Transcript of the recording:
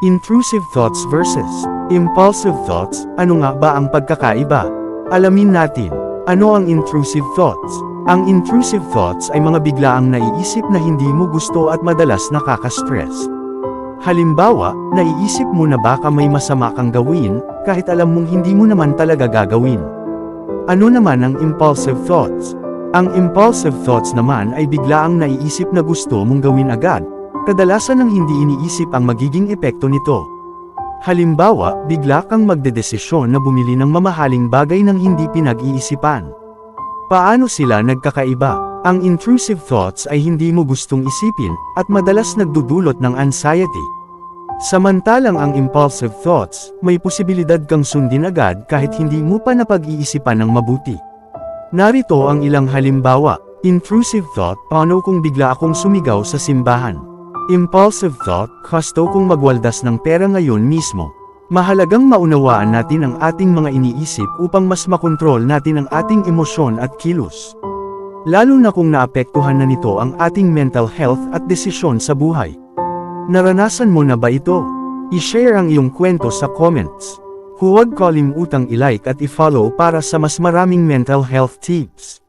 Intrusive thoughts versus impulsive thoughts, ano nga ba ang pagkakaiba? Alamin natin, ano ang intrusive thoughts? Ang intrusive thoughts ay mga biglaang naiisip na hindi mo gusto at madalas nakaka-stress. Halimbawa, naiisip mo na baka may masama kang gawin, kahit alam mong hindi mo naman talaga gagawin. Ano naman ang impulsive thoughts? Ang impulsive thoughts naman ay biglaang naiisip na gusto mong gawin agad, kadalasan nang hindi iniisip ang magiging epekto nito. Halimbawa, bigla kang magdedesisyon na bumili ng mamahaling bagay nang hindi pinag-iisipan. Paano sila nagkakaiba? Ang intrusive thoughts ay hindi mo gustong isipin, at madalas nagdudulot ng anxiety. Samantalang ang impulsive thoughts, may posibilidad kang sundin agad kahit hindi mo pa napag-iisipan ng mabuti. Narito ang ilang halimbawa. Intrusive thought, paano kung bigla akong sumigaw sa simbahan? Impulsive thought, gusto kong magwaldas ng pera ngayon mismo. Mahalagang maunawaan natin ang ating mga iniisip upang mas makontrol natin ang ating emosyon at kilos. Lalo na kung naapektuhan na nito ang ating mental health at desisyon sa buhay. Naranasan mo na ba ito? I-share ang iyong kwento sa comments. Huwag kalimutang i-like at i-follow para sa mas maraming mental health tips.